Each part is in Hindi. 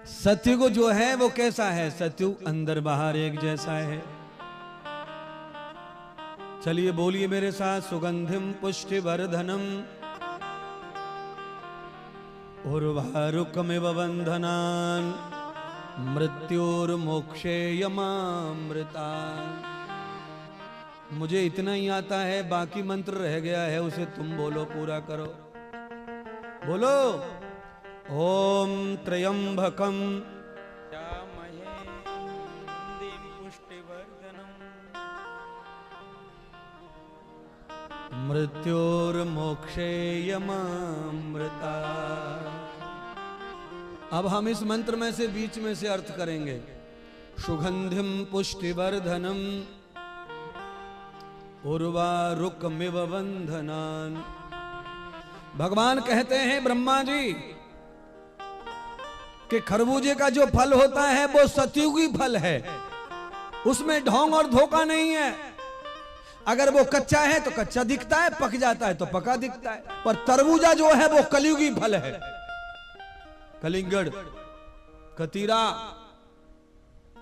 सत्युग जो है वो कैसा है? सत्युग अंदर बाहर एक जैसा है। चलिए बोलिए मेरे साथ, सुगंधिम पुष्टिवर्धनम उर्वारुकमिव बंधनान मृत्युर्मोक्षे यमामृता। मुझे इतना ही आता है, बाकी मंत्र रह गया है, उसे तुम बोलो, पूरा करो। बोलो, ओम त्र्यंबकम मृत्युर्मोक्षे यमामृता। अब हम इस मंत्र में से बीच में से अर्थ करेंगे। सुगंधिम पुष्टिवर्धनम उर्वारुकमिव बंधनान। भगवान कहते हैं ब्रह्मा जी कि खरबूजे का जो फल होता है वो सत्युगी फल है, उसमें ढोंग और धोखा नहीं है। अगर वो कच्चा है तो कच्चा दिखता है, पक जाता है तो पका दिखता है। पर तरबूजा जो है वो कलयुगी फल है। कलिंगड़, कतीरा,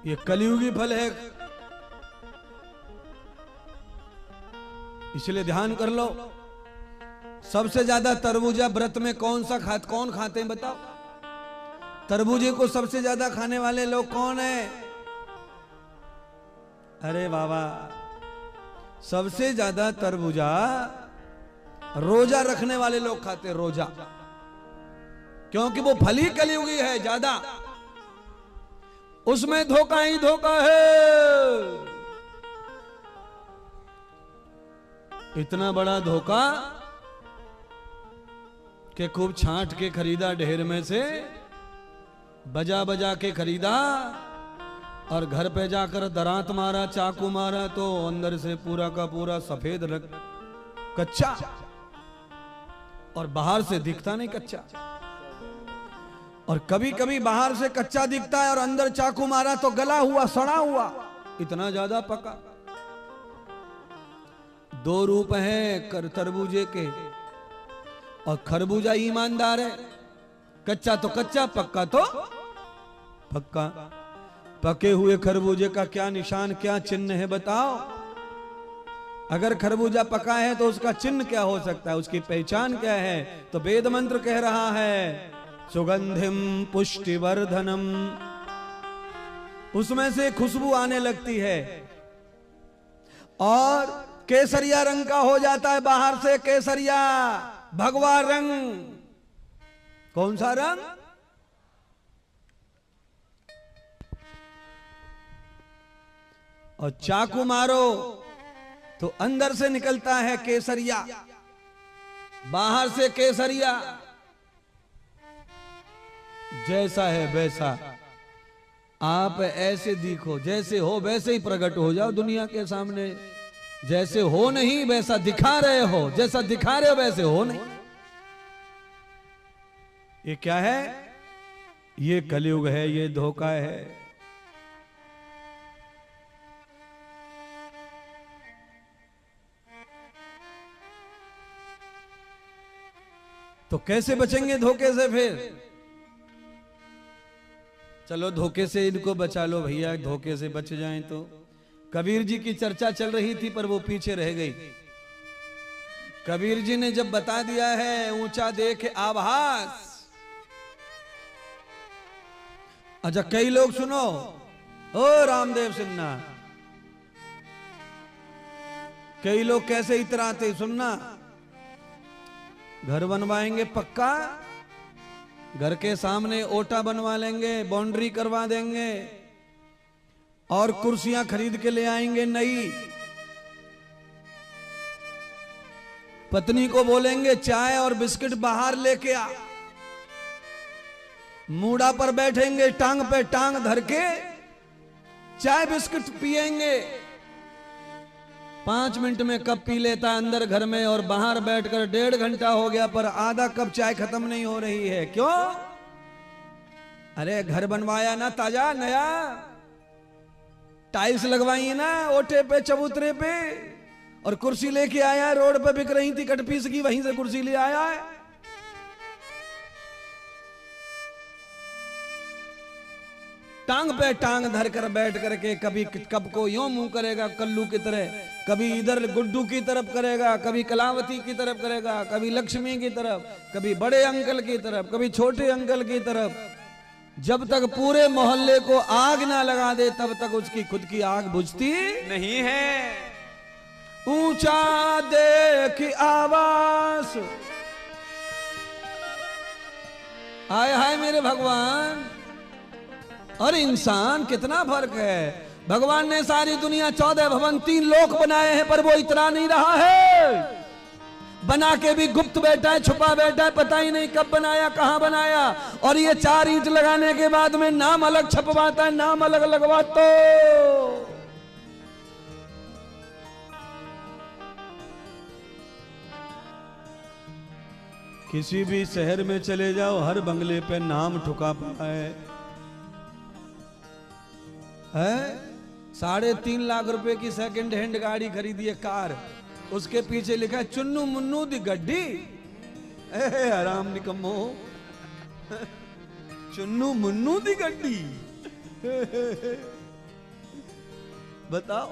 ये कलयुगी फल है। इसलिए ध्यान कर लो। सबसे ज्यादा तरबूजा व्रत में कौन खाते हैं बताओ? तरबूजे को सबसे ज्यादा खाने वाले लोग कौन है? अरे बाबा, सबसे ज्यादा तरबूजा रोजा रखने वाले लोग खाते हैं। रोजा, क्योंकि वो फल ही कलयुगी है ज्यादा, उसमें धोखा ही धोखा है। इतना बड़ा धोखा कि खूब छांट के खरीदा ढेर में से, बजा बजा के खरीदा और घर पे जाकर दरांत मारा, चाकू मारा तो अंदर से पूरा का पूरा सफेद कच्चा, और बाहर से दिखता नहीं कच्चा। और कभी कभी बाहर से कच्चा दिखता है और अंदर चाकू मारा तो गला हुआ, सड़ा हुआ, इतना ज्यादा पका। दो रूप हैं तरबूजे के, और खरबूजा ईमानदार है। कच्चा तो कच्चा, पक्का तो पक्का। पके हुए खरबूजे का क्या निशान, क्या चिन्ह है बताओ? अगर खरबूजा पका है तो उसका चिन्ह क्या हो सकता है, उसकी पहचान क्या है? तो वेद मंत्र कह रहा है सुगंधिम पुष्टिवर्धनम। उसमें से खुशबू आने लगती है और केसरिया रंग का हो जाता है। बाहर से केसरिया, भगवा रंग। कौन सा रंग? और चाकू मारो तो अंदर से निकलता है केसरिया, बाहर से केसरिया। जैसा है वैसा आप ऐसे दिखो, जैसे हो वैसे ही प्रकट हो जाओ दुनिया के सामने। जैसे हो नहीं वैसा दिखा रहे हो, जैसा दिखा रहे हो वैसे हो नहीं। ये क्या है? ये कलयुग है, ये धोखा है। तो कैसे बचेंगे धोखे से फिर? चलो धोखे से इनको बचा लो भैया, धोखे से बच जाएं तो। कबीर जी की चर्चा चल रही थी पर वो पीछे रह गई। कबीर जी ने जब बता दिया है ऊंचा देख आभास। अच्छा कई लोग सुनो, ओ रामदेव सिन्हा, कई लोग कैसे इतराते सुनना। घर बनवाएंगे पक्का, घर के सामने ओटा बनवा लेंगे, बाउंड्री करवा देंगे और कुर्सियां खरीद के ले आएंगे नई। पत्नी को बोलेंगे चाय और बिस्किट बाहर लेके आ। मूड़ा पर बैठेंगे, टांग पे टांग धर के चाय बिस्किट पिएंगे। 5 मिनट में कप पी लेता है अंदर घर में, और बाहर बैठकर 1.5 घंटा हो गया पर आधा कप चाय खत्म नहीं हो रही है। क्यों? अरे घर बनवाया ना ताजा नया, टाइल्स लगवाई ना ओटे पे चबूतरे पे, और कुर्सी लेके आया, रोड पे बिक रही थी कट पीस की, वहीं से कुर्सी ले आया है। टांग पे टांग धर कर बैठ करके कभी कब को यूं मुंह करेगा कल्लू की तरह, कभी इधर गुड्डू की तरफ करेगा, कभी कलावती की तरफ करेगा, कभी लक्ष्मी की तरफ, कभी बड़े अंकल की तरफ, कभी छोटे अंकल की तरफ। जब तक पूरे मोहल्ले को आग ना लगा दे तब तक उसकी खुद की आग बुझती नहीं है। ऊंचा देख आवाज, हाय हाय मेरे भगवान। और इंसान कितना फर्क है। भगवान ने सारी दुनिया 14 भवन 3 लोक बनाए हैं, पर वो इतना नहीं रहा है। बना के भी गुप्त बैठा है, छुपा बैठा है, पता ही नहीं कब बनाया कहां बनाया। और ये 4 ईंट लगाने के बाद में नाम अलग छपवाता है, नाम अलग लगवा तो। किसी भी शहर में चले जाओ, हर बंगले पे नाम ठुका पड़ा है। 3.5 लाख रुपए की सेकंड हैंड गाड़ी खरीदी है, कार, उसके पीछे लिखा है चुन्नू मुन्नू दी गड्डी। आराम निकम्मो, चुन्नू मुन्नू दी गड्डी। बताओ।